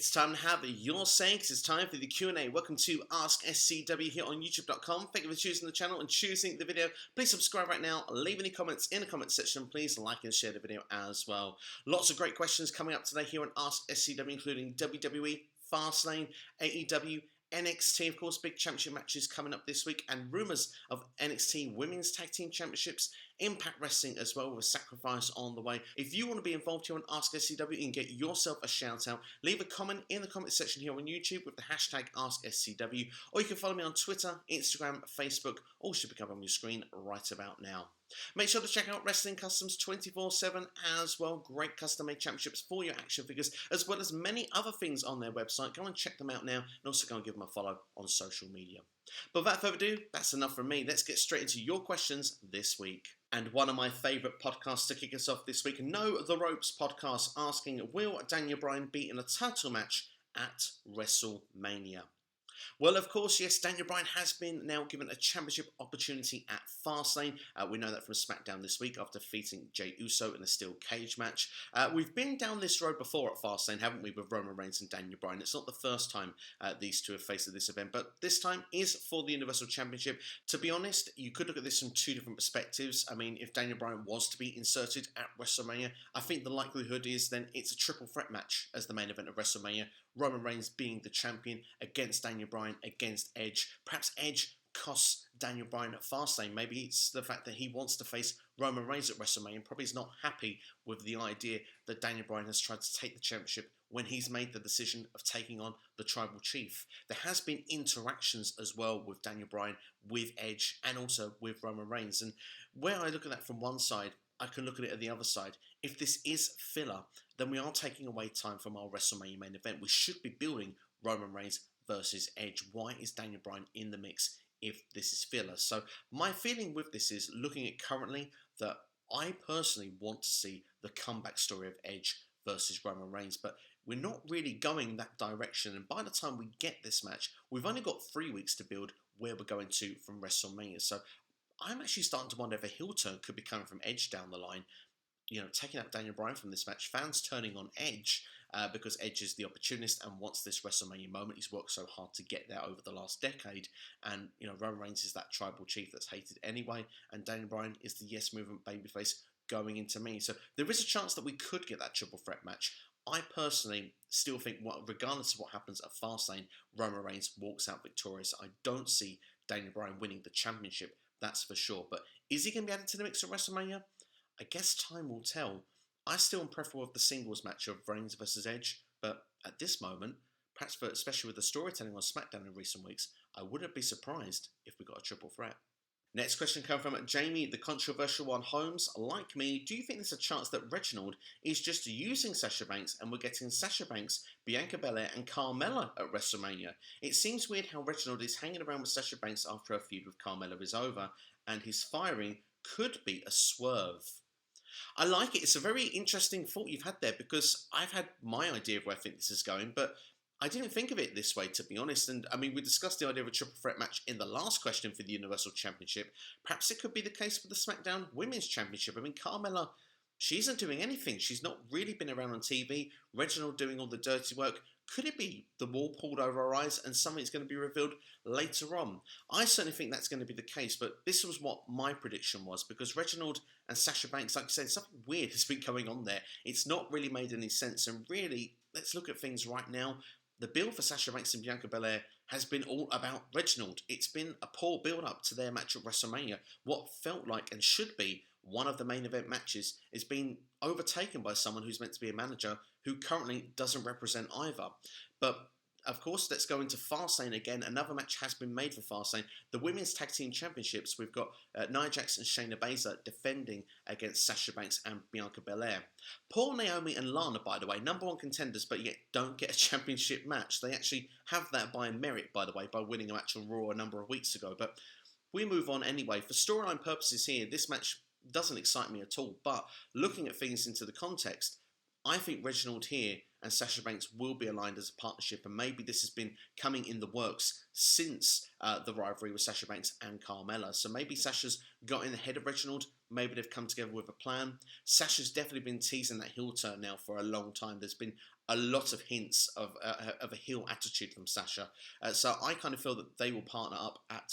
It's time to have your say, because it's time for the Q&A. Welcome to AskSCW here on YouTube.com. Thank you for choosing the channel and choosing the video. Please subscribe right now. Leave any comments in the comment section. Please like and share the video as well. Lots of great questions coming up today here on AskSCW, including WWE, Fastlane, AEW, NXT, of course, big championship matches coming up this week, and rumours of NXT Women's Tag Team Championships, Impact Wrestling as well, with Sacrifice on the way. If you want to be involved here on AskSCW and get yourself a shout out, leave a comment in the comment section here on YouTube with the hashtag AskSCW, or you can follow me on Twitter, Instagram, Facebook, all should be coming on your screen right about now. Make sure to check out Wrestling Customs 24/7 as well. Great custom-made championships for your action figures, as well as many other things on their website. Go and check them out now, and also go and give them a follow on social media. But without further ado, that's enough from me. Let's get straight into your questions this week. And one of my favourite podcasts to kick us off this week, Know the Ropes podcast, asking, will Daniel Bryan be in a title match at WrestleMania? Well, of course, yes, Daniel Bryan has been now given a championship opportunity at Fastlane. We know that from SmackDown this week after defeating Jey Uso in a steel cage match. We've been down this road before at Fastlane, haven't we, with Roman Reigns and Daniel Bryan. It's not the first time these two have faced at this event, but this time is for the Universal Championship. To be honest, you could look at this from two different perspectives. I mean, if Daniel Bryan was to be inserted at WrestleMania, I think the likelihood is then it's a triple threat match as the main event of WrestleMania. Roman Reigns being the champion against Daniel Bryan, against Edge. Perhaps Edge costs Daniel Bryan at Fastlane. Maybe it's the fact that he wants to face Roman Reigns at WrestleMania and probably is not happy with the idea that Daniel Bryan has tried to take the championship when he's made the decision of taking on the Tribal Chief. There has been interactions as well with Daniel Bryan, with Edge, and also with Roman Reigns. And where I look at that from one side, I can look at it at the other side. If this is filler, then we are taking away time from our WrestleMania main event. We should be building Roman Reigns versus Edge. Why is Daniel Bryan in the mix if this is filler? So my feeling with this is, looking at currently, that I personally want to see the comeback story of Edge versus Roman Reigns, but we're not really going that direction. And by the time we get this match, we've only got 3 weeks to build where we're going to from WrestleMania. So I'm actually starting to wonder if a heel turn could be coming from Edge down the line. You know, taking out Daniel Bryan from this match, fans turning on Edge because Edge is the opportunist and wants this WrestleMania moment. He's worked so hard to get there over the last decade. And, you know, Roman Reigns is that tribal chief that's hated anyway. And Daniel Bryan is the Yes Movement babyface going into me. So there is a chance that we could get that triple threat match. I personally still think, regardless of what happens at Fastlane, Roman Reigns walks out victorious. I don't see Daniel Bryan winning the championship, that's for sure. But is he going to be added to the mix at WrestleMania? I guess time will tell. I still am preferable with the singles match of Reigns versus Edge, but at this moment, perhaps especially with the storytelling on SmackDown in recent weeks, I wouldn't be surprised if we got a triple threat. Next question comes from Jamie, the controversial one. Holmes, like me, do you think there's a chance that Reginald is just using Sasha Banks and we're getting Sasha Banks, Bianca Belair and Carmella at WrestleMania? It seems weird how Reginald is hanging around with Sasha Banks after her feud with Carmella is over, and his firing could be a swerve. I like it. It's a very interesting thought you've had there, because I've had my idea of where I think this is going, but I didn't think of it this way, to be honest. And I mean, we discussed the idea of a triple threat match in the last question for the Universal Championship. Perhaps it could be the case with the SmackDown Women's Championship. I mean, Carmella, she isn't doing anything. She's not really been around on TV. Reginald doing all the dirty work. Could it be the wool pulled over our eyes and something's going to be revealed later on? I certainly think that's going to be the case, but this was what my prediction was, because Reginald and Sasha Banks, like I said, something weird has been going on there. It's not really made any sense, and really, let's look at things right now. The build for Sasha Banks and Bianca Belair has been all about Reginald. It's been a poor build-up to their match at WrestleMania. What felt like and should be one of the main event matches is being overtaken by someone who's meant to be a manager who currently doesn't represent either. But of course, let's go into Fastlane again. Another match has been made for Fastlane. The Women's Tag Team Championships, we've got Nia Jax and Shayna Baszler defending against Sasha Banks and Bianca Belair. Poor Naomi and Lana, by the way, #1 contenders, but yet don't get a championship match. They actually have that by merit, by the way, by winning a match on Raw a number of weeks ago. But we move on anyway. For storyline purposes here, this match doesn't excite me at all. But looking at things into the context, I think Reginald here and Sasha Banks will be aligned as a partnership, and maybe this has been coming in the works since the rivalry with Sasha Banks and Carmella. So maybe Sasha's got in the head of Reginald. Maybe they've come together with a plan. Sasha's definitely been teasing that heel turn now for a long time. There's been a lot of hints of a heel attitude from Sasha. So I kind of feel that they will partner up at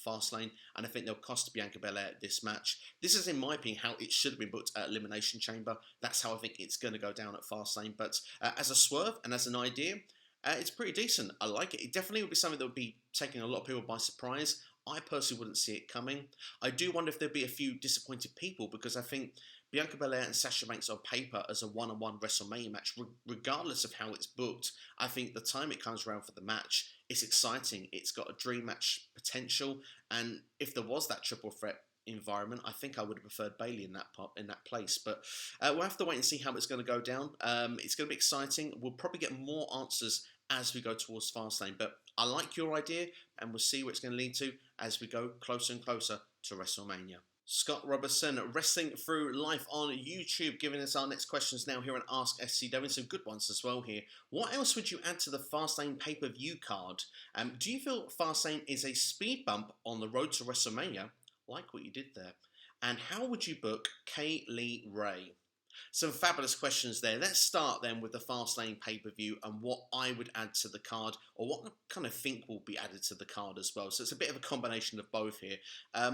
Fastlane, and I think they'll cost Bianca Belair this match. This is, in my opinion, how it should have been booked at Elimination Chamber. That's how I think it's going to go down at Fastlane. But as a swerve and as an idea, it's pretty decent. I like it. It definitely would be something that would be taking a lot of people by surprise. I personally wouldn't see it coming. I do wonder if there'd be a few disappointed people, because I think Bianca Belair and Sasha Banks on paper as a one-on-one WrestleMania match, regardless of how it's booked, I think the time it comes around for the match, it's exciting. It's got a dream match potential, and if there was that triple threat environment, I think I would have preferred Bayley in that place. But we'll have to wait and see how it's going to go down. It's going to be exciting. We'll probably get more answers as we go towards Fastlane. But I like your idea, and we'll see where it's going to lead to as we go closer and closer to WrestleMania. Scott Robertson, Wrestling Through Life on YouTube, giving us our next questions now here on AskSCW. Some good ones as well here. What else would you add to the Fastlane pay-per-view card? Do you feel Fastlane is a speed bump on the road to WrestleMania? Like what you did there. And how would you book Kay Lee Ray? Some fabulous questions there. Let's start then with the Fastlane pay-per-view and what I would add to the card, or what I kind of think will be added to the card as well. So it's a bit of a combination of both here.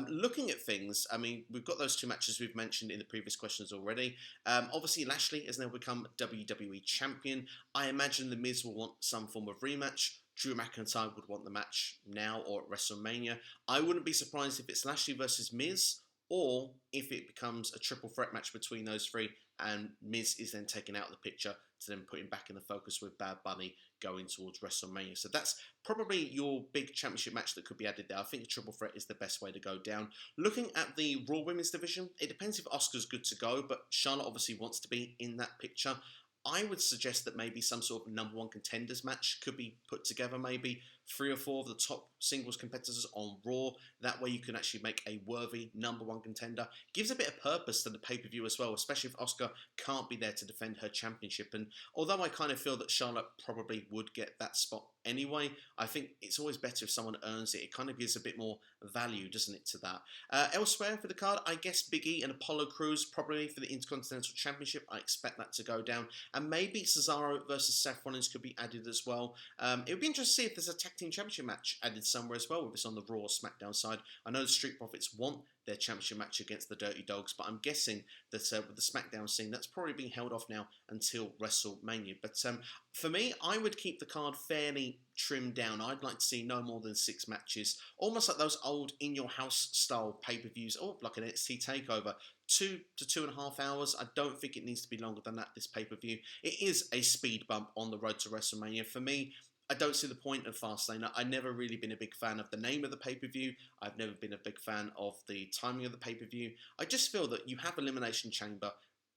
Looking at things, I mean, we've got those two matches we've mentioned in the previous questions already. Obviously, Lashley has now become WWE Champion. I imagine The Miz will want some form of rematch. Drew McIntyre would want the match now or at WrestleMania. I wouldn't be surprised if it's Lashley versus Miz, or if it becomes a triple threat match between those three, and Miz is then taken out of the picture to then put him back in the focus with Bad Bunny going towards WrestleMania. So that's probably your big championship match that could be added there. I think a triple threat is the best way to go down. Looking at the Raw Women's division, it depends if Asuka's good to go, but Charlotte obviously wants to be in that picture. I would suggest that maybe some sort of number one contenders match could be put together, maybe 3 or 4 of the top singles competitors on Raw. That way you can actually make a worthy number one contender. Gives a bit of purpose to the pay-per-view as well, especially if Asuka can't be there to defend her championship. And although I kind of feel that Charlotte probably would get that spot anyway, I think it's always better if someone earns it. It kind of gives a bit more value, doesn't it, to that. Elsewhere for the card, I guess Big E and Apollo Crews probably for the Intercontinental Championship. I expect that to go down. And maybe Cesaro versus Seth Rollins could be added as well. It would be interesting to see if there's a tag team championship match added somewhere as well, if it's on the Raw or SmackDown side. I know the Street Profits want their championship match against the Dirty Dogs, but I'm guessing that with the SmackDown scene, that's probably being held off now until WrestleMania. But for me, I would keep the card fairly trimmed down. I'd like to see no more than 6 matches, almost like those old in-your-house style pay-per-views, or like an NXT TakeOver. 2 to 2.5 hours. I don't think it needs to be longer than that, this pay-per-view. It is a speed bump on the road to WrestleMania. For me, I don't see the point of Fastlane. I've never really been a big fan of the name of the pay-per-view. I've never been a big fan of the timing of the pay-per-view. I just feel that you have Elimination Chamber.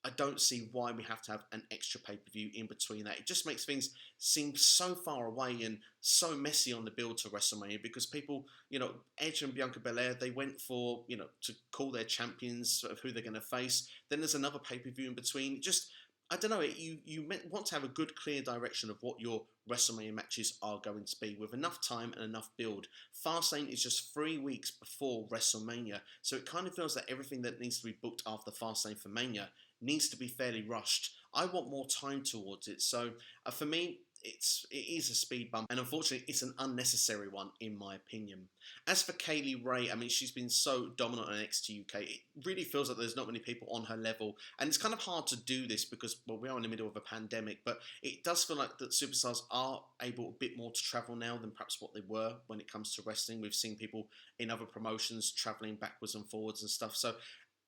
I don't see why we have to have an extra pay-per-view in between that. It just makes things seem so far away and so messy on the build to WrestleMania, because people, you know, Edge and Bianca Belair, they went for, you know, to call their champions of who they're going to face. Then there's another pay-per-view in between. Just, I don't know, you want to have a good, clear direction of what your WrestleMania matches are going to be, with enough time and enough build. Fastlane is just 3 weeks before WrestleMania, so it kind of feels like everything that needs to be booked after Fastlane for Mania needs to be fairly rushed. I want more time towards it, so for me, it is a speed bump, and unfortunately, it's an unnecessary one, in my opinion. As for Kay Lee Ray, I mean, she's been so dominant on NXT UK, it really feels like there's not many people on her level, and it's kind of hard to do this because, well, we are in the middle of a pandemic, but it does feel like that superstars are able a bit more to travel now than perhaps what they were when it comes to wrestling. We've seen people in other promotions traveling backwards and forwards and stuff, so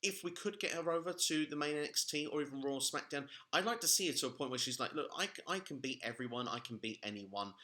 if we could get her over to the main NXT or even Raw or SmackDown, I'd like to see her to a point where she's like, look, I can beat everyone, I can beat anyone.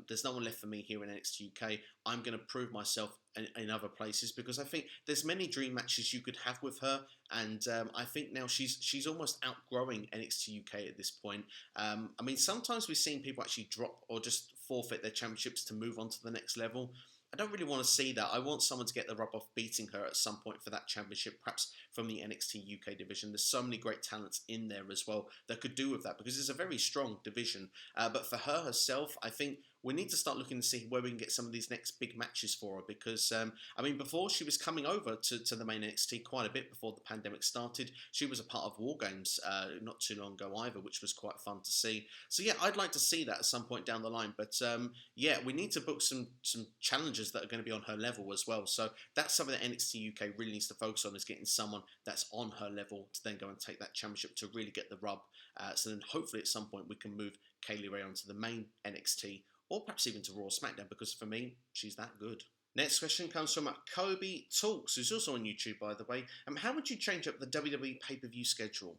There's no one left for me here in NXT UK. I'm going to prove myself in other places, because I think there's many dream matches you could have with her, and I think now she's almost outgrowing NXT UK at this point. I mean, sometimes we've seen people actually drop or just forfeit their championships to move on to the next level. I don't really want to see that. I want someone to get the rub off beating her at some point for that championship, perhaps from the NXT UK division. There's so many great talents in there as well that could do with that, because it's a very strong division. But for her herself, I think we need to start looking to see where we can get some of these next big matches for her, because I mean, before she was coming over to the main NXT quite a bit before the pandemic started. She was a part of War Games not too long ago either, which was quite fun to see. So yeah, I'd like to see that at some point down the line. But yeah, we need to book some challenges that are going to be on her level as well. So that's something that NXT UK really needs to focus on, is getting someone that's on her level to then go and take that championship to really get the rub. So then hopefully at some point we can move Kaylee Ray onto the main NXT, or perhaps even to Raw or SmackDown, because for me, she's that good. Next question comes from Kobe Talks, who's also on YouTube, by the way. How would you change up the WWE pay-per-view schedule?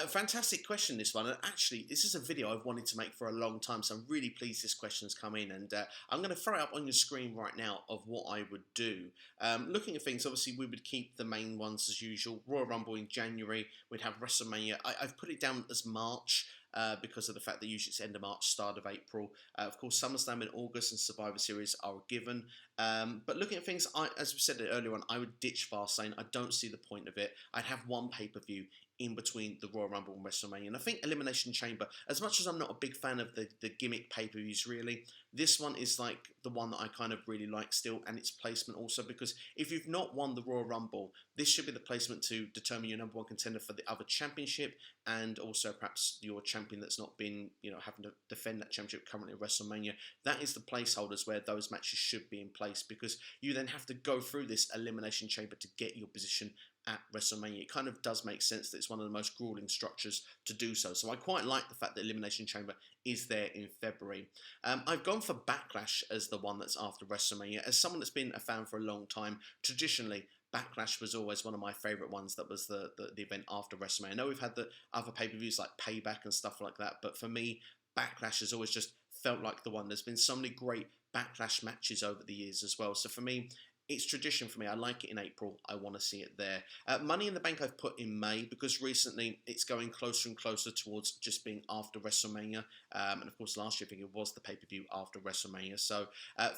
Fantastic question, this one. And actually, this is a video I've wanted to make for a long time, so I'm really pleased this question has come in. And I'm going to throw it up on your screen right now of what I would do. Looking at things, obviously, we would keep the main ones as usual. Royal Rumble in January. We'd have WrestleMania. I've put it down as March. Because of the fact that usually it's end of March, start of April. Of course, SummerSlam in August and Survivor Series are a given. But looking at things, as we said earlier on, I would ditch Fastlane. I don't see the point of it. I'd have one pay-per-view in between the Royal Rumble and WrestleMania. And I think Elimination Chamber, as much as I'm not a big fan of the gimmick pay-per-views really, this one is like the one that I kind of really like still, and its placement also, because if you've not won the Royal Rumble, this should be the placement to determine your number one contender for the other championship, and also perhaps your champion that's not been, you know, having to defend that championship currently at WrestleMania. That is the placeholders where those matches should be in place, because you then have to go through this Elimination Chamber to get your position at WrestleMania. It kind of does make sense that it's one of the most grueling structures to do so. So I quite like the fact that Elimination Chamber is there in February. I've gone for Backlash as the one that's after WrestleMania. As someone that's been a fan for a long time, traditionally, Backlash was always one of my favourite ones. That was the event after WrestleMania. I know we've had the other pay-per-views like Payback and stuff like that, but for me, Backlash has always just felt like the one. There's been so many great Backlash matches over the years as well. So for me, it's tradition for me. I like it in April. I want to see it there. Money in the Bank I've put in May, because recently it's going closer and closer towards just being after WrestleMania. And of course last year I think it was the pay-per-view after WrestleMania. So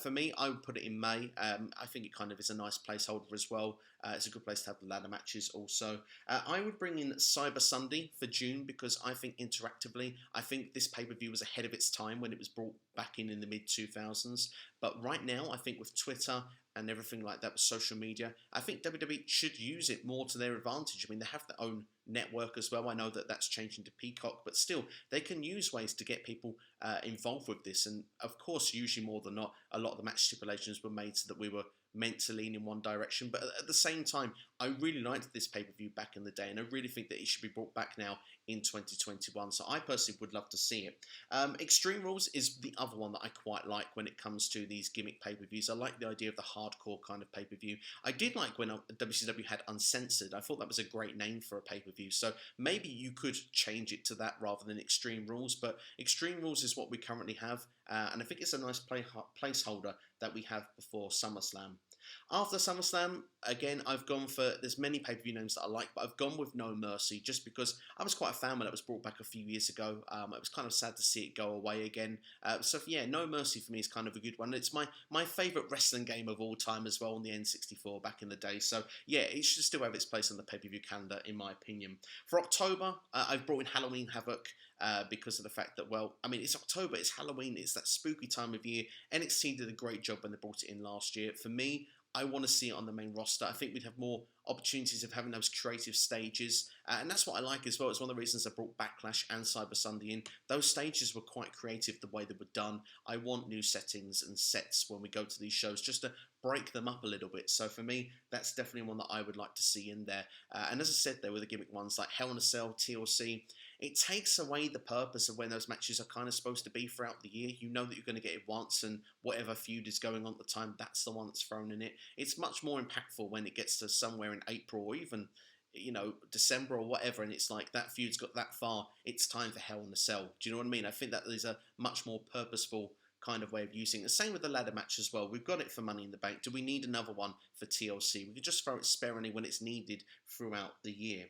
for me, I would put it in May. I think it kind of is a nice placeholder as well. It's a good place to have the ladder matches also. I would bring in Cyber Sunday for June, because I think interactively, I think this pay-per-view was ahead of its time when it was brought back in the mid-2000s. But right now, I think with Twitter and everything like that with social media, I think WWE should use it more to their advantage. I mean, they have their own network as well. I know that that's changing to Peacock, but still, they can use ways to get people involved with this. And of course, usually more than not, a lot of the match stipulations were made so that we were meant to lean in one direction. But at the same time, I really liked this pay-per-view back in the day, and I really think that it should be brought back now in 2021. So I personally would love to see it. Extreme Rules is the other one that I quite like when it comes to these gimmick pay-per-views. I like the idea of the hardcore kind of pay-per-view. I did like when WCW had Uncensored. I thought that was a great name for a pay-per-view. So maybe you could change it to that rather than Extreme Rules. But Extreme Rules is what we currently have, and I think it's a nice placeholder that we have before SummerSlam. After SummerSlam, again, I've gone for, there's many pay-per-view names that I like, but I've gone with No Mercy just because I was quite a fan when it was brought back a few years ago. It was kind of sad to see it go away again. So yeah, No Mercy for me is kind of a good one. It's my favourite wrestling game of all time as well on the N64 back in the day. So yeah, it should still have its place on the pay-per-view calendar in my opinion. For October, I've brought in Halloween Havoc. Because of the fact that, well, I mean, it's October, it's Halloween, it's that spooky time of year. NXT did a great job when they brought it in last year. For me, I want to see it on the main roster. I think we'd have more opportunities of having those creative stages, and that's what I like as well. It's one of the reasons I brought Backlash and Cyber Sunday in. Those stages were quite creative the way they were done. I want new settings and sets when we go to these shows, just to break them up a little bit. So for me, that's definitely one that I would like to see in there. And as I said, there were the gimmick ones like Hell in a Cell, TLC. It takes away the purpose of when those matches are kind of supposed to be throughout the year. You know that you're going to get it once, and whatever feud is going on at the time, that's the one that's thrown in it. It's much more impactful when it gets to somewhere in April or even, you know, December or whatever, and it's like that feud's got that far, it's time for Hell in a Cell. Do you know what I mean? I think that is a much more purposeful kind of way of using it. The same with the ladder match as well. We've got it for Money in the Bank. Do we need another one for TLC? We could just throw it sparingly when it's needed throughout the year.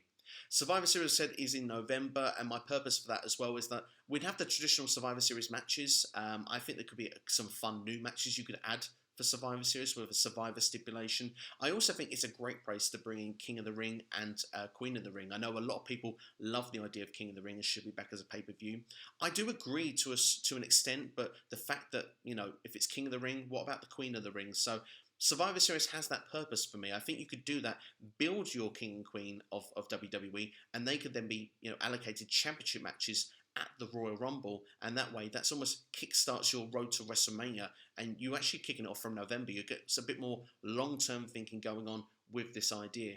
Survivor Series said is in November, and my purpose for that as well is that we'd have the traditional Survivor Series matches. I think there could be some fun new matches you could add for Survivor Series with a Survivor stipulation. I also think it's a great place to bring in King of the Ring and Queen of the Ring. I know a lot of people love the idea of King of the Ring and should be back as a pay-per-view. I do agree to an extent, but the fact that, you know, if it's King of the Ring, what about the Queen of the Ring? So Survivor Series has that purpose for me. I think you could do that, build your King and Queen of WWE, and they could then be, you know, allocated championship matches at the Royal Rumble, and that way that's almost kickstarts your road to WrestleMania, and you actually kicking it off from November. You get a bit more long-term thinking going on with this idea.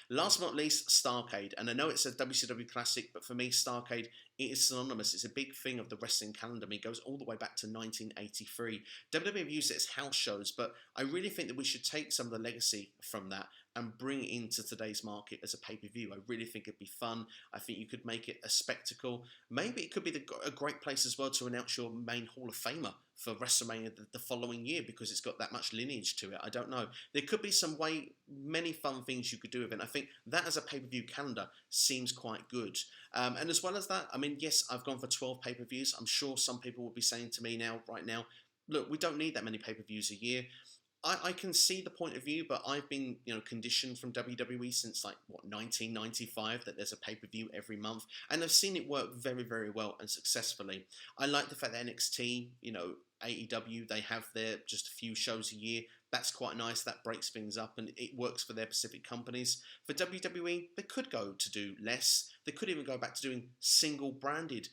Last but not least, Starrcade, and I know it's a WCW classic, but for me, Starrcade, it is synonymous. It's a big thing of the wrestling calendar. I mean, it goes all the way back to 1983. WWE have used it as house shows, but I really think that we should take some of the legacy from that and bring it into today's market as a pay-per-view. I really think it'd be fun. I think you could make it a spectacle. Maybe it could be a great place as well to announce your main Hall of Famer for WrestleMania the following year, because it's got that much lineage to it. I don't know. There could be many fun things you could do with it. I think that as a pay-per-view calendar seems quite good. And as well as that, I mean, yes, I've gone for 12 pay-per-views. I'm sure some people will be saying to me right now, look, we don't need that many pay-per-views a year. I can see the point of view, but I've been, you know, conditioned from WWE since 1995 that there's a pay-per-view every month, and I've seen it work very, very well and successfully. I like the fact that NXT, you know, AEW, they have their just a few shows a year. That's quite nice. That breaks things up and it works for their specific companies. For WWE, they could go to do less. They could even go back to doing single branded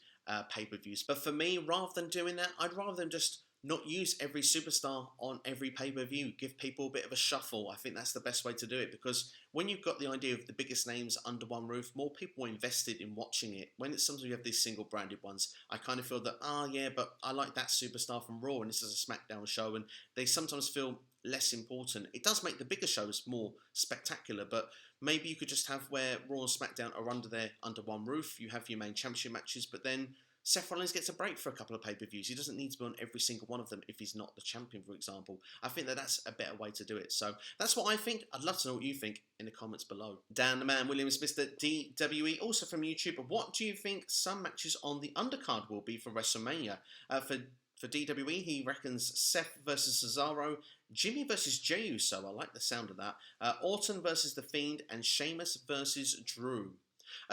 pay-per-views. But for me, rather than doing that, I'd rather them just not use every superstar on every pay-per-view. Give people a bit of a shuffle. I think that's the best way to do it, because when you've got the idea of the biggest names under one roof, more people are invested in watching it. When it's sometimes you have these single branded ones, I kind of feel that, yeah, but I like that superstar from Raw and this is a SmackDown show, and they sometimes feel less important. It does make the bigger shows more spectacular, but maybe you could just have where Raw and SmackDown are under one roof. You have your main championship matches, but then Seth Rollins gets a break for a couple of pay-per-views. He doesn't need to be on every single one of them if he's not the champion, for example. I think that that's a better way to do it. So that's what I think. I'd love to know what you think in the comments below. Dan the Man Williams, Mr. DWE, also from YouTube. What do you think some matches on the undercard will be for WrestleMania? For DWE, he reckons Seth versus Cesaro, Jimmy versus Jey Uso, I like the sound of that, Orton versus The Fiend, and Sheamus versus Drew.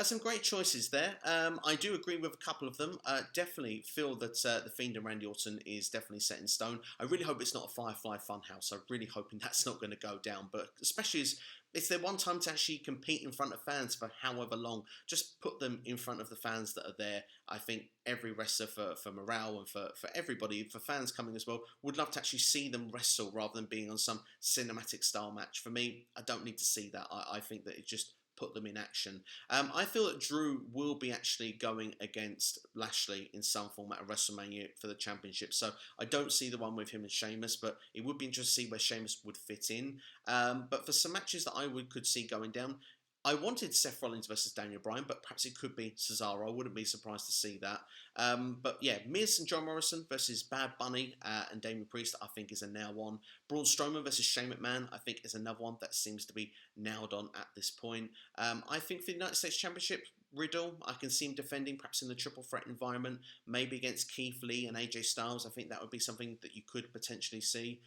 Some great choices there. I do agree with a couple of them. Definitely feel that The Fiend and Randy Orton is definitely set in stone. I really hope it's not a Firefly Funhouse. I'm really hoping that's not going to go down. But especially as it's their one time to actually compete in front of fans for however long. Just put them in front of the fans that are there. I think every wrestler, for morale and for everybody, for fans coming as well, would love to actually see them wrestle rather than being on some cinematic style match. For me, I don't need to see that. I think that it just put them in action. I feel that Drew will be actually going against Lashley in some format of WrestleMania for the championship. So I don't see the one with him and Sheamus, but it would be interesting to see where Sheamus would fit in. But for some matches that I could see going down, I wanted Seth Rollins versus Daniel Bryan, but perhaps it could be Cesaro. I wouldn't be surprised to see that. But yeah, Miz and John Morrison versus Bad Bunny and Damian Priest, I think is a now on. Braun Strowman versus Shane McMahon, I think is another one that seems to be nailed on at this point. I think for the United States Championship, Riddle, I can see him defending perhaps in the triple threat environment, maybe against Keith Lee and AJ Styles. I think that would be something that you could potentially see.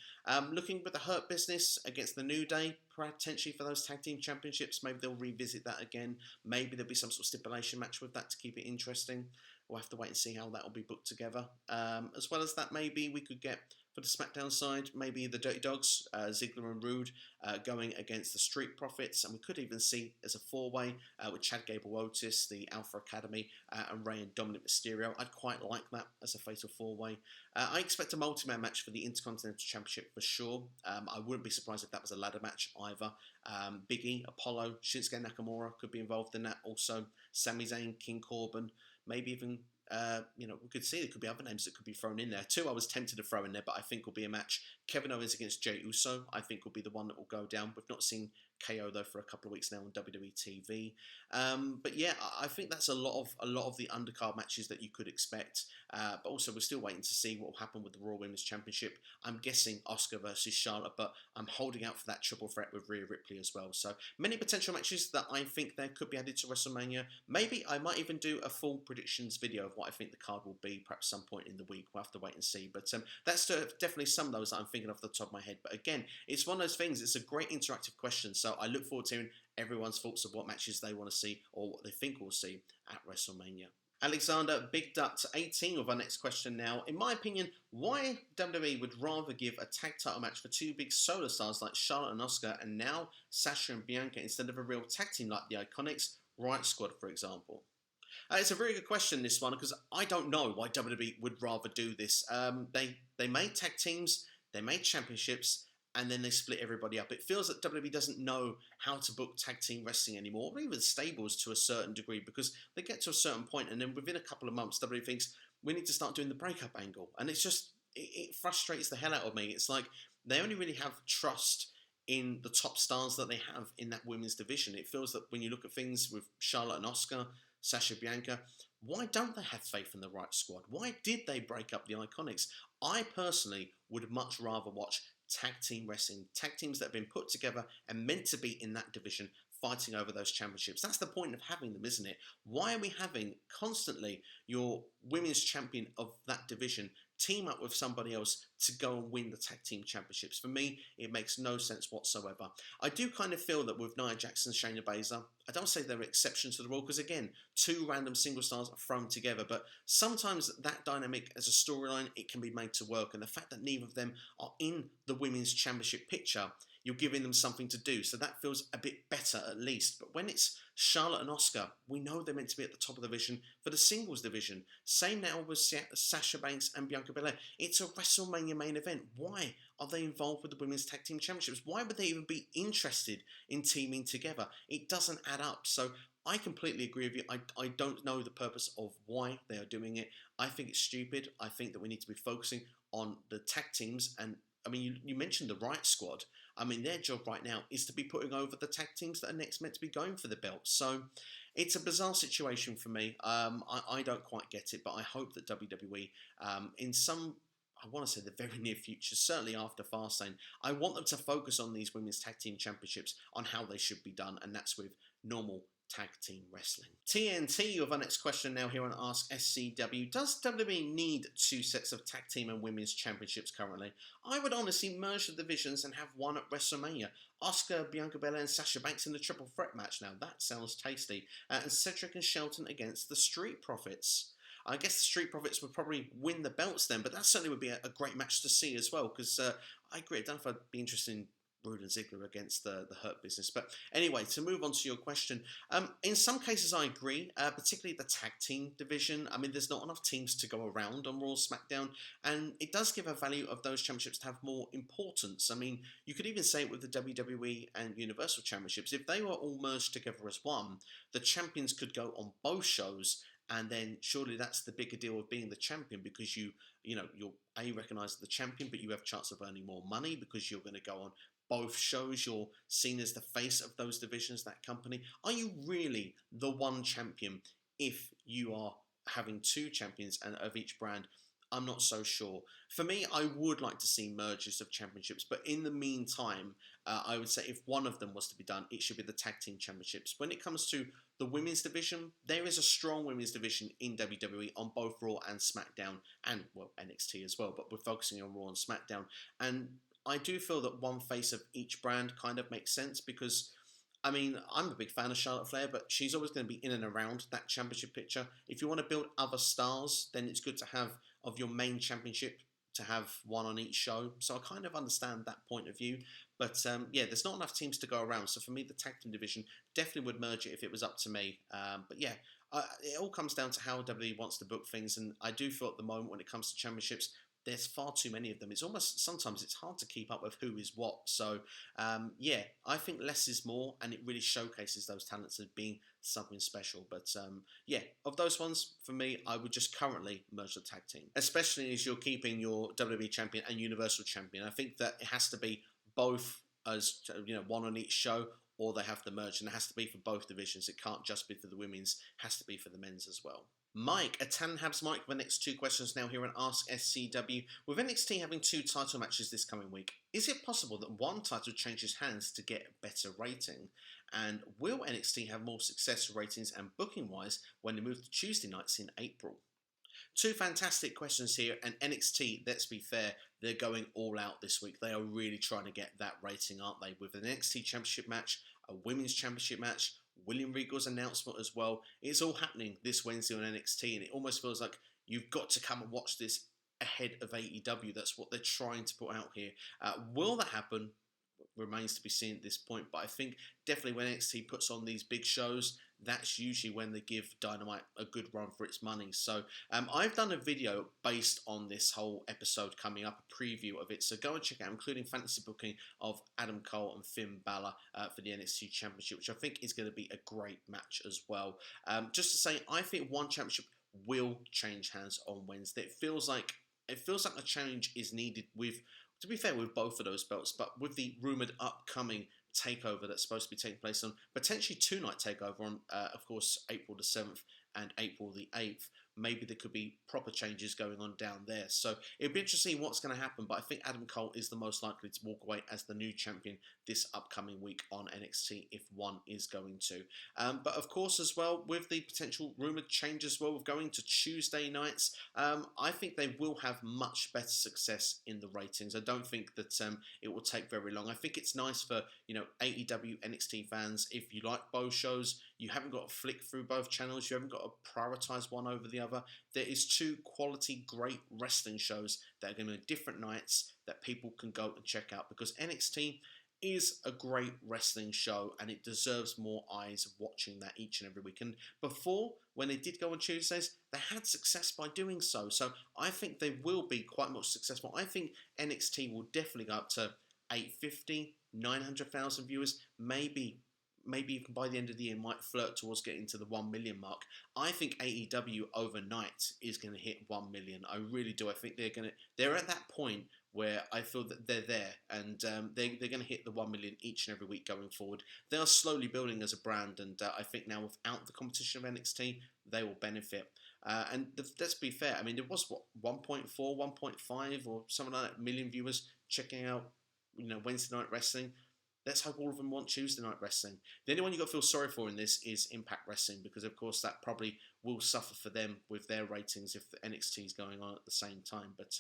Looking with the Hurt Business against the New Day, potentially for those tag team championships, maybe they'll revisit that again. Maybe there'll be some sort of stipulation match with that to keep it interesting. We'll have to wait and see how that will be put together. As well as that, maybe we could get, for the SmackDown side, maybe the Dirty Dogs, Ziggler and Rude, going against the Street Profits. And we could even see as a four-way with Chad Gable Otis, the Alpha Academy, and Rey and Dominic Mysterio. I'd quite like that as a fatal four-way. I expect a multi-man match for the Intercontinental Championship for sure. I wouldn't be surprised if that was a ladder match either. Big E, Apollo, Shinsuke Nakamura could be involved in that also. Sami Zayn, King Corbin, maybe even we could see there could be other names that could be thrown in there. Two I was tempted to throw in there, but I think will be a match. Kevin Owens against Jey Uso, I think will be the one that will go down. We've not seen KO though for a couple of weeks now on WWE TV. But yeah, I think that's a lot of the undercard matches that you could expect. But also we're still waiting to see what will happen with the Raw Women's Championship. I'm guessing Asuka versus Charlotte, but I'm holding out for that triple threat with Rhea Ripley as well. So many potential matches that I think there could be added to WrestleMania. Maybe I might even do a full predictions video of what I think the card will be, perhaps some point in the week. We'll have to wait and see. But that's definitely some of those that I'm thinking off the top of my head. But again, it's one of those things. It's a great interactive question. So I look forward to hearing everyone's thoughts of what matches they want to see or what they think we'll see at WrestleMania. Alexander Big Duck 18 with our next question now. In my opinion, why WWE would rather give a tag title match for two big solo stars like Charlotte and Asuka and now Sasha and Bianca instead of a real tag team like the Iconics, Riot Squad, for example? It's a very good question, this one, because I don't know why WWE would rather do this. They made tag teams, they made championships, and then they split everybody up. It feels that WWE doesn't know how to book tag team wrestling anymore, or even stables to a certain degree, because they get to a certain point, and then within a couple of months, WWE thinks, we need to start doing the breakup angle. And it's just, it frustrates the hell out of me. It's like, they only really have trust in the top stars that they have in that women's division. It feels that when you look at things with Charlotte and Asuka, Sasha, Bianca, why don't they have faith in the Riot Squad? Why did they break up the Iconics? I personally would much rather watch tag team wrestling, tag teams that have been put together and meant to be in that division fighting over those championships. That's the point of having them, isn't it? Why are we having constantly your women's champion of that division team up with somebody else to go and win the tag team championships? For me, it makes no sense whatsoever. I do kind of feel that with Nia Jax and Shayna Baszler, I don't say they're exceptions to the rule, because again, two random single stars are thrown together, but sometimes that dynamic as a storyline, it can be made to work, and the fact that neither of them are in the women's championship picture, you're giving them something to do, so that feels a bit better at least. But when it's Charlotte and Asuka, we know they're meant to be at the top of the division for the singles division. Same now with Sasha Banks and Bianca Belair. It's a WrestleMania main event. Why are they involved with the Women's Tag Team Championships? Why would they even be interested in teaming together? It doesn't add up. So I completely agree with you. I don't know the purpose of why they are doing it. I think it's stupid. I think that we need to be focusing on the tag teams. And I mean, you mentioned the Riot Squad. I mean, their job right now is to be putting over the tag teams that are next meant to be going for the belt. So it's a bizarre situation for me. I don't quite get it, but I hope that WWE, in some, I want to say the very near future, certainly after Fastlane, I want them to focus on these women's tag team championships, on how they should be done, and that's with normal tag team wrestling. TNT with our next question now here on AskSCW. Does WWE need two sets of tag team and women's championships currently? I would honestly merge the divisions and have one at WrestleMania. Asuka, Bianca Belair and Sasha Banks in the triple threat match. Now that sounds tasty. And Cedric and Shelton against the Street Profits. I guess the Street Profits would probably win the belts then, but that certainly would be a great match to see as well, because I agree, I don't know if I'd be interested in Rude and Ziggler against the Hurt Business. But anyway, to move on to your question, in some cases I agree, particularly the tag team division. I mean, there's not enough teams to go around on Raw, SmackDown, and it does give a value of those championships to have more importance. I mean, you could even say it with the WWE and Universal Championships. If they were all merged together as one, the champions could go on both shows, and then surely that's the bigger deal of being the champion, because you're recognised as the champion, but you have a chance of earning more money because you're going to go on both shows. You're seen as the face of those divisions, that company. Are you really the one champion if you are having two champions and of each brand? I'm not so sure. For me, I would like to see mergers of championships, but in the meantime, I would say if one of them was to be done, it should be the tag team championships. When it comes to the women's division, there is a strong women's division in WWE on both Raw and SmackDown, and, well, NXT as well, but we're focusing on Raw and SmackDown. And I do feel that one face of each brand kind of makes sense, because, I mean, I'm a big fan of Charlotte Flair, but she's always going to be in and around that championship picture. If you want to build other stars, then it's good to have, of your main championship, to have one on each show. So I kind of understand that point of view. But yeah, there's not enough teams to go around. So for me, the tag team division definitely would merge it if it was up to me. But yeah, it all comes down to how WWE wants to book things. And I do feel at the moment when it comes to championships, there's far too many of them. It's almost, sometimes it's hard to keep up with who is what. So yeah, I think less is more, and it really showcases those talents as being something special. But yeah, of those ones, for me, I would just currently merge the tag team, especially as you're keeping your WWE champion and Universal champion. I think that it has to be both, as one on each show, or they have to merge, and it has to be for both divisions. It can't just be for the women's, it has to be for the men's as well. Mike, a Tannenhabs Mike, with the next 2 questions now here on AskSCW. With NXT having 2 title matches this coming week, is it possible that one title changes hands to get a better rating? And will NXT have more success ratings and booking-wise when they move to Tuesday nights in April? 2 fantastic questions here, and NXT, let's be fair, they're going all out this week. They are really trying to get that rating, aren't they? With an NXT Championship match, a Women's Championship match, William Regal's announcement as well. It's all happening this Wednesday on NXT, and it almost feels like you've got to come and watch this ahead of AEW. That's what they're trying to put out here. Will that happen? Remains to be seen at this point, but I think definitely when NXT puts on these big shows, that's usually when they give Dynamite a good run for its money. So I've done a video based on this whole episode coming up, a preview of it, so go and check it out, including fantasy booking of Adam Cole and Finn Balor for the NXT Championship, which I think is going to be a great match as well. Just to say, I think one championship will change hands on Wednesday. It feels like a change is needed with, to be fair, with both of those belts, but with the rumoured upcoming takeover that's supposed to be taking place on potentially 2-night takeover on, of course, April the 7th and April the 8th. Maybe there could be proper changes going on down there. So it'll be interesting what's going to happen, but I think Adam Cole is the most likely to walk away as the new champion this upcoming week on NXT, if one is going to. But of course, as well, with the potential rumoured change as well, of going to Tuesday nights, I think they will have much better success in the ratings. I don't think that it will take very long. I think it's nice for, AEW, NXT fans, if you like both shows, you haven't got to flick through both channels, you haven't got to prioritise one over the other. There is 2 quality, great wrestling shows that are going to be different nights that people can go and check out, because NXT is a great wrestling show and it deserves more eyes watching that each and every week. And before, when they did go on Tuesdays, they had success by doing so. So I think they will be quite much successful. I think NXT will definitely go up to 850, 900,000 viewers, maybe even by the end of the year might flirt towards getting to the 1 million mark. I think AEW overnight is going to hit 1 million. I really do. I think they're at that point where I feel that they're there, and they're going to hit the 1 million each and every week going forward. They are slowly building as a brand, and I think now without the competition of NXT, they will benefit. And let's be fair, I mean, there was, 1.4, 1.5 or something like that million viewers checking out, Wednesday Night Wrestling. Let's hope all of them want Tuesday Night Wrestling. The only one you've got to feel sorry for in this is Impact Wrestling, because of course that probably will suffer for them with their ratings if the NXT is going on at the same time. But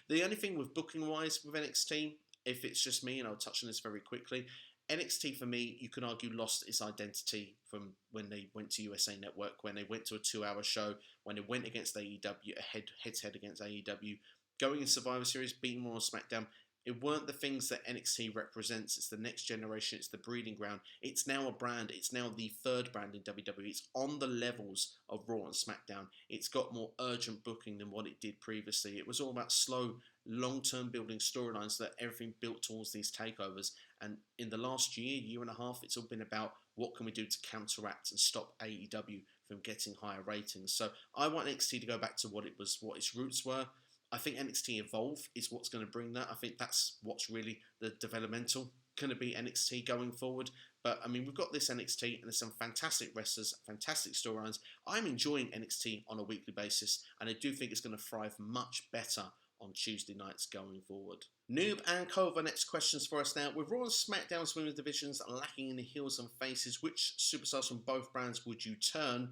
the only thing with booking wise with NXT, if it's just me, and I'll touch on this very quickly, NXT for me, you can argue, lost its identity from when they went to USA Network, when they went to a 2-hour show, when they went against AEW, head-to-head against AEW, going in Survivor Series, beating Raw and SmackDown. It weren't the things that NXT represents. It's the next generation. It's the breeding ground. It's now a brand. It's now the 3rd brand in WWE. It's on the levels of Raw and SmackDown. It's got more urgent booking than what it did previously. It was all about slow, long-term building storylines that everything built towards these takeovers. And in the last year and a half, it's all been about what can we do to counteract and stop AEW from getting higher ratings. So I want NXT to go back to what its roots were. I think NXT Evolve is what's going to bring that. I think that's what's really the developmental going to be NXT going forward. But, I mean, we've got this NXT, and there's some fantastic wrestlers, fantastic storylines. I'm enjoying NXT on a weekly basis, and I do think it's going to thrive much better on Tuesday nights going forward. Noob and Kova, next questions for us now. With Raw and SmackDown's women's divisions lacking in the heels and faces, which superstars from both brands would you turn?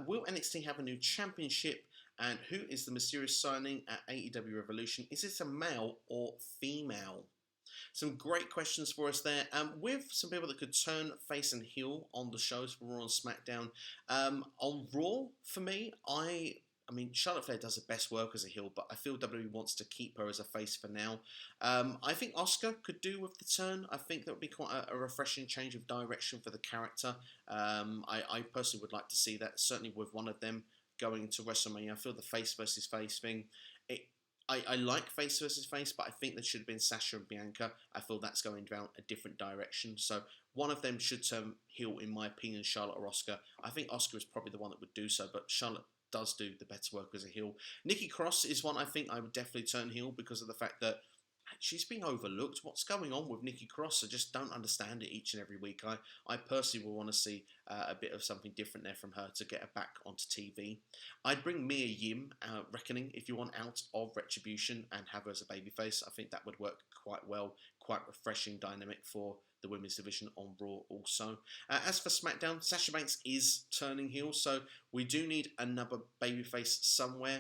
Will NXT have a new championship? And who is the mysterious signing at AEW Revolution? Is it a male or female? Some great questions for us there. With some people that could turn face and heel on the shows for Raw and SmackDown. On Raw, for me, I mean, Charlotte Flair does the best work as a heel, but I feel WWE wants to keep her as a face for now. I think Asuka could do with the turn. I think that would be quite a refreshing change of direction for the character. I personally would like to see that, certainly with one of them going into WrestleMania. I feel the face versus face thing. I like face versus face, but I think there should have been Sasha and Bianca. I feel that's going down a different direction. So one of them should turn heel, in my opinion, Charlotte or Asuka. I think Asuka is probably the one that would do so, but Charlotte does do the better work as a heel. Nikki Cross is one I think I would definitely turn heel because of the fact that she's being overlooked. What's going on with Nikki Cross? I just don't understand it each and every week. I personally will want to see a bit of something different there from her to get her back onto TV. I'd bring Mia Yim, Reckoning, if you want, out of Retribution and have her as a babyface. I think that would work quite well, quite refreshing dynamic for the women's division on Raw also. As for SmackDown, Sasha Banks is turning heel, so we do need another babyface somewhere.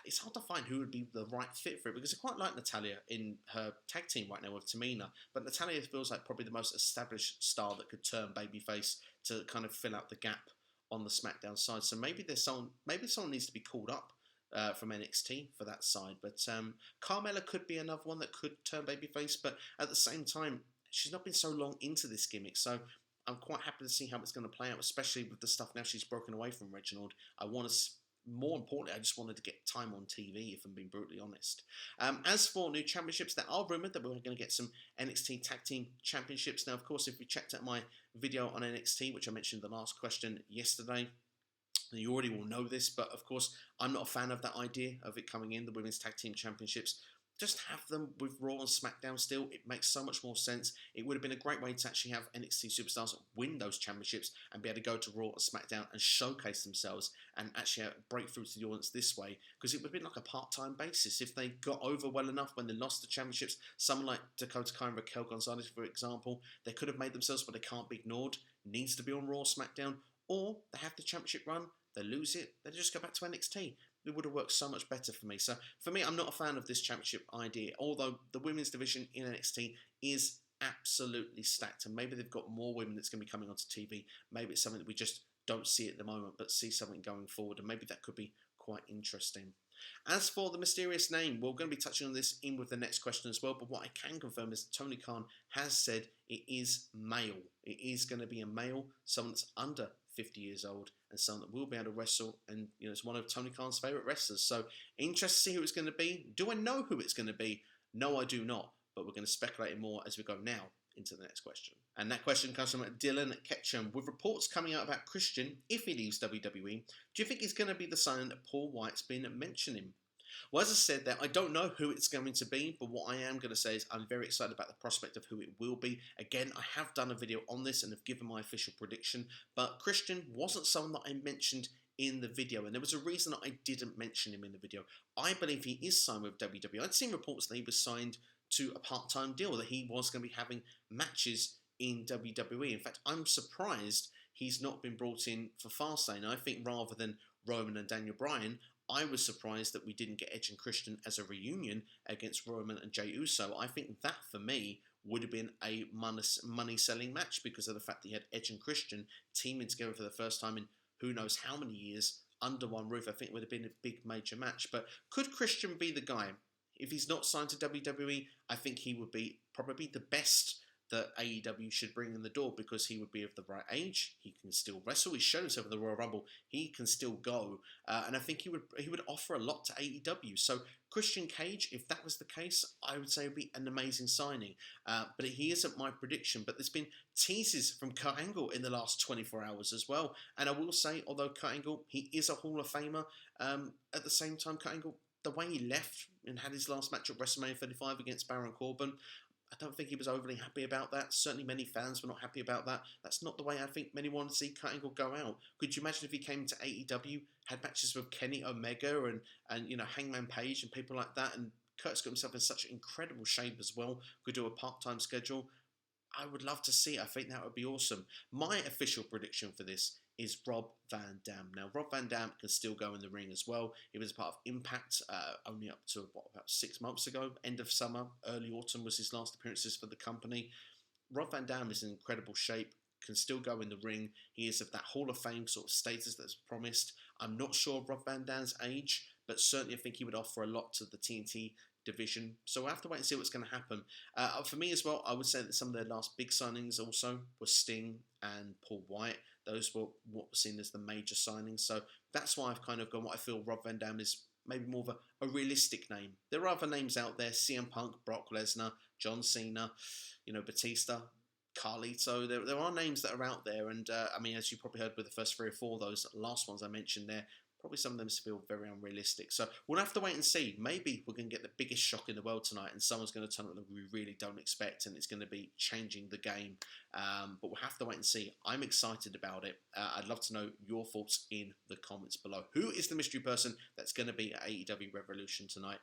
It's hard to find who would be the right fit for it, because I quite like Natalya in her tag team right now with Tamina, but Natalya feels like probably the most established star that could turn babyface to kind of fill out the gap on the SmackDown side. So maybe someone needs to be called up from NXT for that side. But Carmella could be another one that could turn babyface, but at the same time, she's not been so long into this gimmick, so I'm quite happy to see how it's going to play out, especially with the stuff now she's broken away from Reginald. More importantly, I just wanted to get time on TV, if I'm being brutally honest. As for new championships, there are rumoured that we're going to get some NXT Tag Team Championships. Now, of course, if you checked out my video on NXT, which I mentioned in the last question yesterday, you already will know this, but of course, I'm not a fan of that idea of it coming in, the Women's Tag Team Championships. Just have them with Raw and SmackDown still. It makes so much more sense. It would have been a great way to actually have NXT superstars win those championships and be able to go to Raw and SmackDown and showcase themselves and actually break through to the audience this way, because it would have been like a part-time basis. If they got over well enough when they lost the championships, someone like Dakota Kai and Raquel Gonzalez, for example, they could have made themselves, but they can't be ignored. Needs to be on Raw, SmackDown, or they have the championship run, they lose it, they just go back to NXT. It would have worked so much better for me. So for me, I'm not a fan of this championship idea, although the women's division in NXT is absolutely stacked, and maybe they've got more women that's going to be coming onto TV. Maybe it's something that we just don't see at the moment, but see something going forward, and maybe that could be quite interesting. As for the mysterious name, we're going to be touching on this in with the next question as well, but what I can confirm is Tony Khan has said it is male. It is going to be a male, someone that's under 50 years old, and someone that will be able to wrestle, and it's one of Tony Khan's favourite wrestlers. So interested to see who it's going to be. Do I know who it's going to be? No, I do not, but we're going to speculate more as we go now into the next question. And that question comes from Dylan Ketchum. With reports coming out about Christian, if he leaves WWE, do you think he's going to be the sign that Paul White's been mentioning? Well, as I said there, I don't know who it's going to be, but what I am going to say is I'm very excited about the prospect of who it will be. Again, I have done a video on this and have given my official prediction, but Christian wasn't someone that I mentioned in the video, and there was a reason that I didn't mention him in the video. I believe he is signed with WWE. I'd seen reports that he was signed to a part-time deal, that he was going to be having matches in WWE. In fact, I'm surprised he's not been brought in for Fastlane. I think rather than Roman and Daniel Bryan, I was surprised that we didn't get Edge and Christian as a reunion against Roman and Jey Uso. I think that, for me, would have been a money-selling match because of the fact that you had Edge and Christian teaming together for the first time in who knows how many years under one roof. I think it would have been a big major match. But could Christian be the guy? If he's not signed to WWE, I think he would be probably the best that AEW should bring in the door, because he would be of the right age. He can still wrestle. He's shown himself in the Royal Rumble. He can still go, and I think he would offer a lot to AEW. So Christian Cage, if that was the case, I would say it would be an amazing signing. But he isn't my prediction. But there's been teases from Kurt Angle in the last 24 hours as well. And I will say, although Kurt Angle, he is a Hall of Famer, at the same time, Kurt Angle, the way he left and had his last match at WrestleMania 35 against Baron Corbin, I don't think he was overly happy about that. Certainly many fans were not happy about that. That's not the way I think many want to see Kurt Angle go out. Could you imagine if he came to AEW, had matches with Kenny Omega and Hangman Page and people like that, and Kurt's got himself in such incredible shape as well, could do a part-time schedule. I would love to see it. I think that would be awesome. My official prediction for this is Rob Van Dam. Now, Rob Van Dam can still go in the ring as well. He was a part of Impact only up to, about 6 months ago. End of summer, early autumn was his last appearances for the company. Rob Van Dam is in incredible shape, can still go in the ring. He is of that Hall of Fame sort of status that's promised. I'm not sure of Rob Van Dam's age, but certainly I think he would offer a lot to the TNT division. So we'll have to wait and see what's going to happen. For me as well, I would say that some of their last big signings also were Sting and Paul White. Those were what were seen as the major signings. So that's why I've kind of gone what I feel Rob Van Dam is maybe more of a realistic name. There are other names out there: CM Punk, Brock Lesnar, John Cena, Batista, Carlito. There are names that are out there, and I mean, as you probably heard with the first 3 or 4 of those last ones I mentioned there, probably some of them feel very unrealistic. So we'll have to wait and see. Maybe we're going to get the biggest shock in the world tonight, and someone's going to turn up that we really don't expect, and it's going to be changing the game. But we'll have to wait and see. I'm excited about it. I'd love to know your thoughts in the comments below. Who is the mystery person that's going to be at AEW Revolution tonight?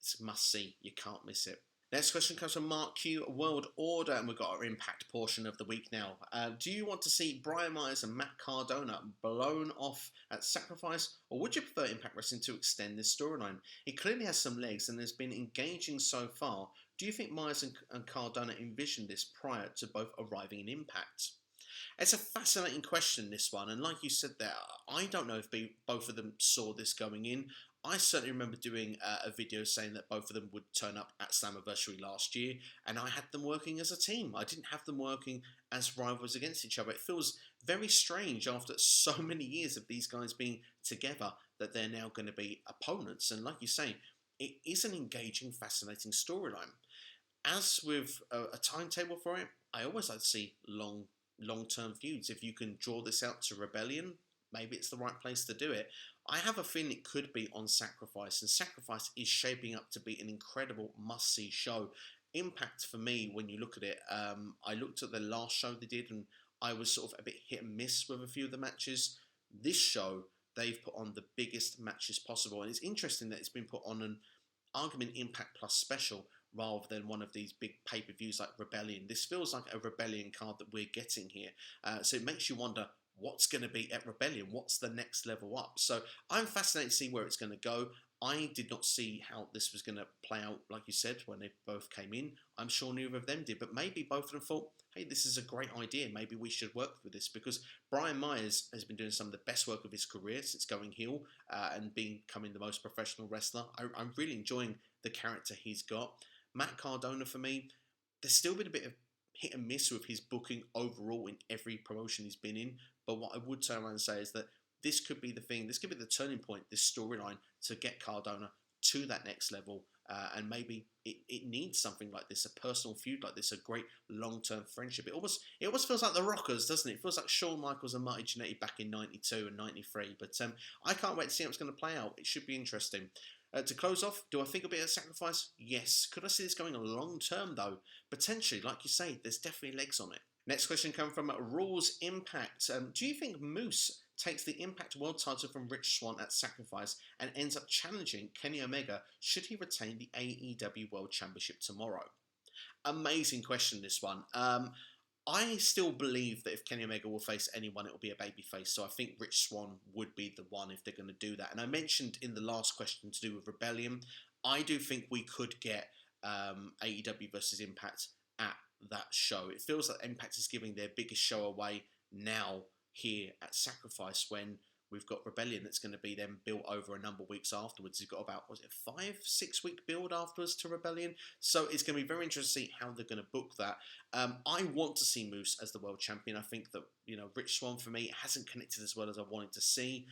It's a must see. You can't miss it. Next question comes from Mark Q, World Order, and we've got our Impact portion of the week now. Do you want to see Brian Myers and Matt Cardona blown off at Sacrifice, or would you prefer Impact Wrestling to extend this storyline? It clearly has some legs and has been engaging so far. Do you think Myers and Cardona envisioned this prior to both arriving in Impact? It's a fascinating question, this one, and like you said there, I don't know if both of them saw this going in. I certainly remember doing a video saying that both of them would turn up at Slammiversary last year, and I had them working as a team. I didn't have them working as rivals against each other. It feels very strange after so many years of these guys being together that they're now going to be opponents. And like you say, it is an engaging, fascinating storyline. As with a timetable for it, I always like to see long-term feuds. If you can draw this out to Rebellion, maybe it's the right place to do it. I have a feeling it could be on Sacrifice, and Sacrifice is shaping up to be an incredible must-see show. Impact, for me, when you look at it, I looked at the last show they did, and I was sort of a bit hit and miss with a few of the matches. This show, they've put on the biggest matches possible, and it's interesting that it's been put on an Argument Impact Plus special rather than one of these big pay-per-views like Rebellion. This feels like a Rebellion card that we're getting here, so it makes you wonder what's going to be at Rebellion, what's the next level up. So I'm fascinated to see where it's going to go. I did not see how this was going to play out, like you said, when they both came in. I'm sure neither of them did, but maybe both of them thought, hey, this is a great idea. Maybe we should work with this, because Brian Myers has been doing some of the best work of his career since going heel and becoming the most professional wrestler. I'm really enjoying the character he's got. Matt Cardona, for me, there's still been a bit of hit and miss with his booking overall in every promotion he's been in. But what I would turn around and say is that this could be the thing, this could be the turning point, this storyline, to get Cardona to that next level. And maybe it needs something like this, a personal feud like this, a great long-term friendship. It almost feels like the Rockers, doesn't it? It feels like Shawn Michaels and Marty Jannetty back in 92 and 93. But I can't wait to see how it's going to play out. It should be interesting. To close off, do I think it'll be a Sacrifice? Yes. Could I see this going a long term though? Potentially, like you say, there's definitely legs on it. Next question comes from Rules Impact. Do you think Moose takes the Impact World title from Rich Swann at Sacrifice and ends up challenging Kenny Omega should he retain the AEW World Championship tomorrow? Amazing question, this one. I still believe that if Kenny Omega will face anyone, it will be a babyface. So I think Rich Swann would be the one if they're going to do that. And I mentioned in the last question to do with Rebellion, I do think we could get AEW versus Impact at that show. It feels like Impact is giving their biggest show away now here at Sacrifice, when we've got Rebellion that's going to be then built over a number of weeks afterwards. You've got about, was it 5-6 week build afterwards to Rebellion? So it's going to be very interesting to see how they're going to book that. I want to see Moose as the world champion. I think that, Rich Swann for me hasn't connected as well as I wanted to see.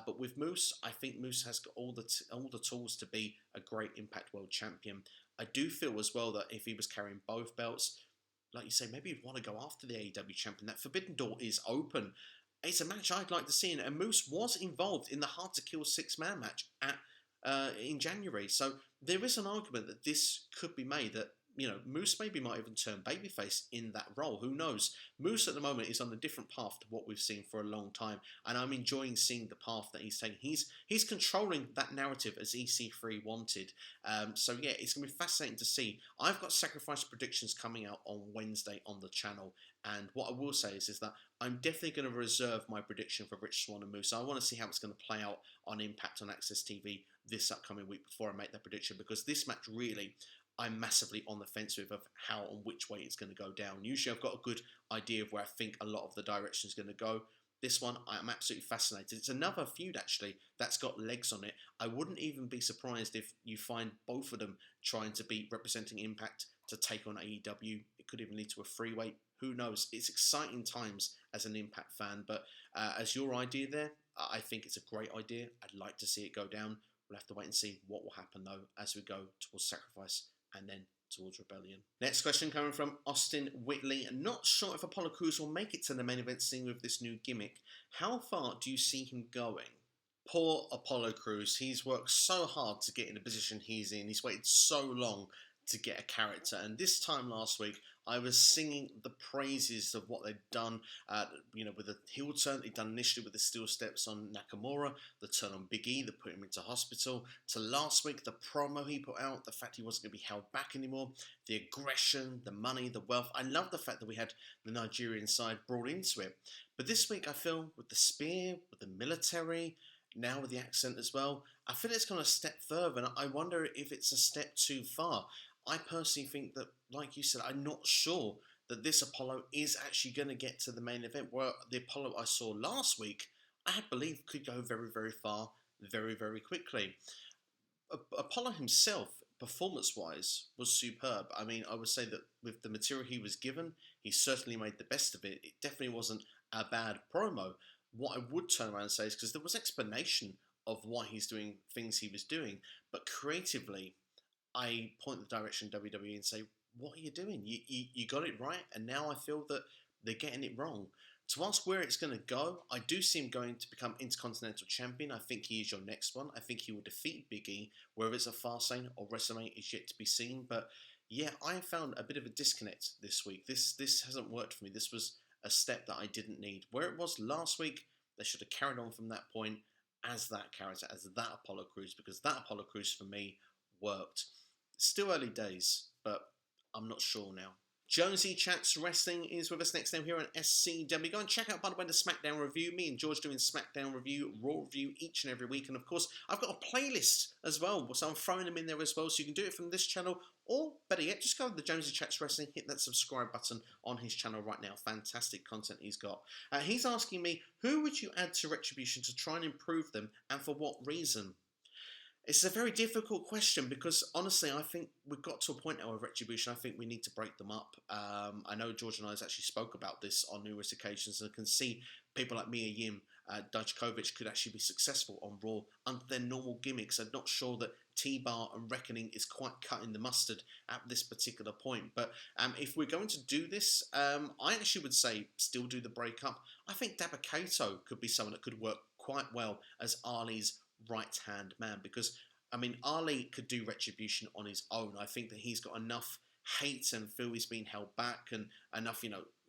But with Moose, I think Moose has got all the tools to be a great Impact world champion. I do feel as well that if he was carrying both belts, like you say, maybe you'd want to go after the AEW champion. That Forbidden Door is open. It's a match I'd like to see, and Moose was involved in the Hard to Kill 6-man match in January. So there is an argument that this could be made that, Moose maybe might even turn babyface in that role. Who knows? Moose at the moment is on a different path to what we've seen for a long time, and I'm enjoying seeing the path that he's taking. He's controlling that narrative as EC3 wanted. So yeah, it's going to be fascinating to see. I've got Sacrifice predictions coming out on Wednesday on the channel, and what I will say is that I'm definitely going to reserve my prediction for Rich Swann and Moose. I want to see how it's going to play out on Impact on Access TV this upcoming week before I make that prediction, because this match really, I'm massively on the fence with of how and which way it's going to go down. Usually I've got a good idea of where I think a lot of the direction is going to go. This one, I'm absolutely fascinated. It's another feud, actually, that's got legs on it. I wouldn't even be surprised if you find both of them trying to be representing Impact to take on AEW. It could even lead to a three-way. Who knows? It's exciting times as an Impact fan, but as your idea there, I think it's a great idea. I'd like to see it go down. We'll have to wait and see what will happen, though, as we go towards Sacrifice and then towards Rebellion. Next question coming from Austin Whitley. Not sure if Apollo Crews will make it to the main event scene with this new gimmick. How far do you see him going? Poor Apollo Crews. He's worked so hard to get in the position he's in. He's waited so long to get a character. And this time last week, I was singing the praises of what they'd done. With the heel turn they'd done initially with the steel steps on Nakamura, the turn on Big E that put him into hospital, to last week, the promo he put out, the fact he wasn't going to be held back anymore, the aggression, the money, the wealth. I love the fact that we had the Nigerian side brought into it. But this week, I feel with the spear, with the military, now with the accent as well, I feel it's gone a step further, and I wonder if it's a step too far. I personally think that, like you said, I'm not sure that this Apollo is actually going to get to the main event, where the Apollo I saw last week, I believe could go very, very far, very, very quickly. Apollo himself, performance-wise, was superb. I mean, I would say that with the material he was given, he certainly made the best of it. It definitely wasn't a bad promo. What I would turn around and say is, because there was explanation of why he's doing things he was doing, but creatively, I point the direction WWE and say, what are you doing? You got it right, and now I feel that they're getting it wrong. To ask where it's going to go, I do see him going to become Intercontinental Champion. I think he is your next one. I think he will defeat Big E, whether it's a Fastlane or WrestleMania is yet to be seen. But yeah, I found a bit of a disconnect this week. This hasn't worked for me. This was a step that I didn't need. Where it was last week, they should have carried on from that point as that character, as that Apollo Crews, because that Apollo Crews for me worked. Still early days, but I'm not sure now. Jonesy Chats Wrestling is with us next time here on SCW. Go and check out, by the way, the SmackDown review. Me and George doing SmackDown review, Raw review each and every week. And of course, I've got a playlist as well, so I'm throwing them in there as well. So you can do it from this channel, or better yet, just go to the Jonesy Chats Wrestling, hit that subscribe button on his channel right now. Fantastic content he's got. He's asking me, who would you add to Retribution to try and improve them, and for what reason? It's a very difficult question because, honestly, I think we've got to a point now with Retribution. I think we need to break them up. I know George and I actually spoke about this on numerous occasions, and I can see people like Mia Yim, Dajkovic could actually be successful on Raw under their normal gimmicks. I'm not sure that T-Bar and Reckoning is quite cutting the mustard at this particular point. But if we're going to do this, I actually would say still do the breakup. I think Dabba-Kato could be someone that could work quite well as Ali's right-hand man, because I mean, Ali could do Retribution on his own. I think that he's got enough hate and feel he's been held back, and enough,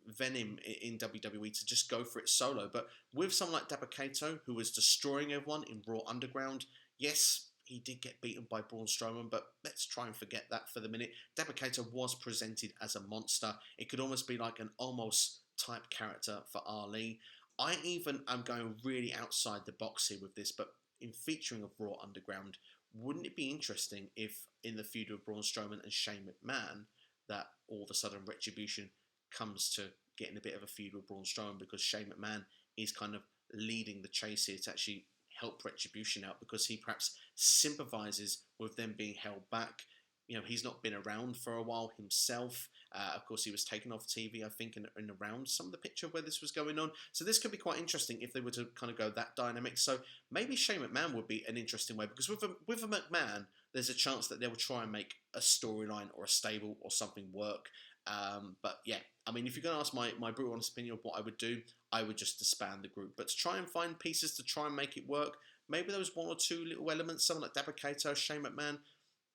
venom in WWE to just go for it solo. But with someone like Dabba-Kato, who was destroying everyone in Raw Underground, yes, he did get beaten by Braun Strowman, but let's try and forget that for the minute. Dabba-Kato was presented as a monster. It could almost be like an almost type character for Ali. I even am going really outside the box here with this, but in featuring of Raw Underground, wouldn't it be interesting if in the feud of Braun Strowman and Shane McMahon, that all of a sudden Retribution comes to getting a bit of a feud with Braun Strowman, because Shane McMahon is kind of leading the chase here to actually help Retribution out, because he perhaps sympathises with them being held back. He's not been around for a while himself. Of course, he was taken off TV, I think, in around some of the picture where this was going on. So this could be quite interesting if they were to kind of go that dynamic. So maybe Shane McMahon would be an interesting way, because with a McMahon, there's a chance that they will try and make a storyline or a stable or something work. But yeah, I mean, if you're going to ask my brutal honest opinion of what I would do, I would just disband the group. But to try and find pieces to try and make it work, maybe there was one or two little elements, someone like Dabba-Kato, Shane McMahon,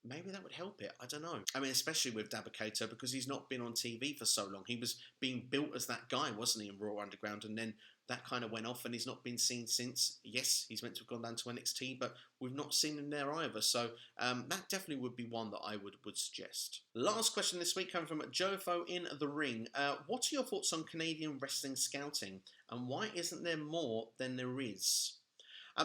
maybe that would help it. I don't know. I mean, especially with Dabba-Kato, because he's not been on TV for so long. He was being built as that guy, wasn't he, in Raw Underground? And then that kind of went off, and he's not been seen since. Yes, he's meant to have gone down to NXT, but we've not seen him there either. So that definitely would be one that I would suggest. Last question this week coming from Jofo in the Ring. What are your thoughts on Canadian wrestling scouting, and why isn't there more than there is?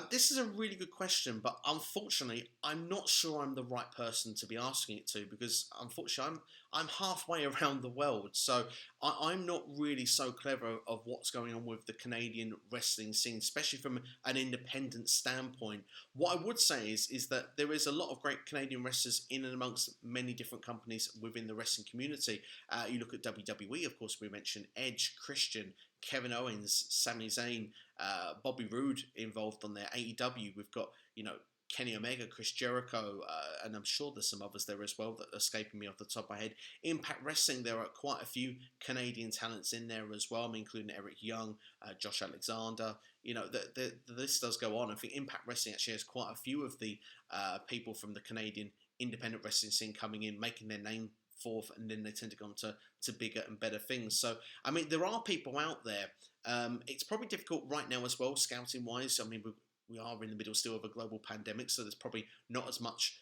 This is a really good question, but unfortunately, I'm not sure I'm the right person to be asking it to, because unfortunately, I'm halfway around the world, so I'm not really so clever of what's going on with the Canadian wrestling scene, especially from an independent standpoint. What I would say is that there is a lot of great Canadian wrestlers in and amongst many different companies within the wrestling community. You look at WWE, of course, we mentioned Edge, Christian, Kevin Owens, Sami Zayn, Bobby Roode involved on their AEW. We've got, Kenny Omega, Chris Jericho, and I'm sure there's some others there as well that are escaping me off the top of my head. Impact Wrestling, there are quite a few Canadian talents in there as well, including Eric Young, Josh Alexander. You know, the list does go on. I think Impact Wrestling actually has quite a few of the people from the Canadian independent wrestling scene coming in, making their name forth, and then they tend to go on to bigger and better things. So, I mean, there are people out there. It's probably difficult right now as well, scouting-wise. I mean, we are in the middle still of a global pandemic, so there's probably not as much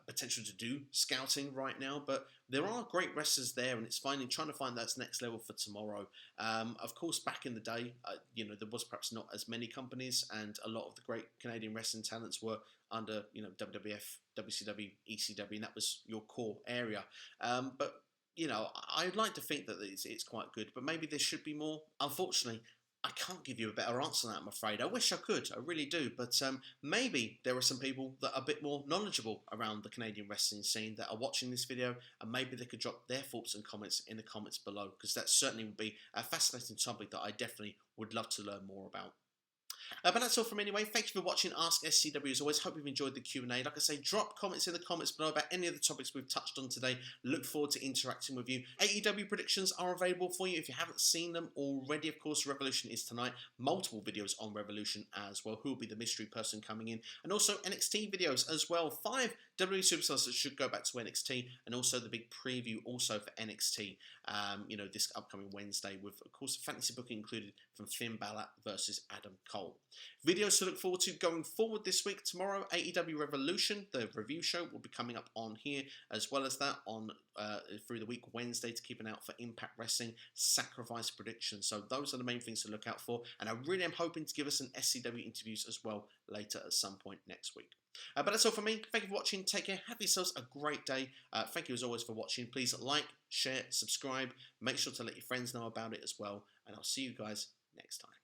potential to do scouting right now, but there are great wrestlers there, and it's trying to find that next level for tomorrow. Of course, back in the day, you know, there was perhaps not as many companies, and a lot of the great Canadian wrestling talents were under, you know, WWF, WCW, ECW, and that was your core area. But you know, I'd like to think that it's quite good, but maybe there should be more. Unfortunately, I can't give you a better answer than that, I'm afraid. I wish I could, I really do. But maybe there are some people that are a bit more knowledgeable around the Canadian wrestling scene that are watching this video, and maybe they could drop their thoughts and comments in the comments below, because that certainly would be a fascinating topic that I definitely would love to learn more about. But that's all from me anyway. Thank you for watching Ask SCW as always. Hope you've enjoyed the Q&A. Like I say, drop comments in the comments below about any of the topics we've touched on today. Look forward to interacting with you. AEW predictions are available for you if you haven't seen them already. Of course, Revolution is tonight. Multiple videos on Revolution as well. Who will be the mystery person coming in? And also NXT videos as well. 5 WWE superstars that should go back to NXT, and also the big preview also for NXT. You know, this upcoming Wednesday with, of course, fantasy booking included from Finn Balor versus Adam Cole. Videos to look forward to going forward this week. Tomorrow, AEW Revolution, the review show, will be coming up on here, as well as that on through the week Wednesday to keep an eye out for Impact Wrestling Sacrifice predictions. So those are the main things to look out for, and I really am hoping to give us an SCW interviews as well later at some point next week. But that's all from me. Thank you for watching. Take care. Have yourselves a great day. Thank you as always for watching. Please like, share, subscribe. Make sure to let your friends know about it as well. And I'll see you guys next time.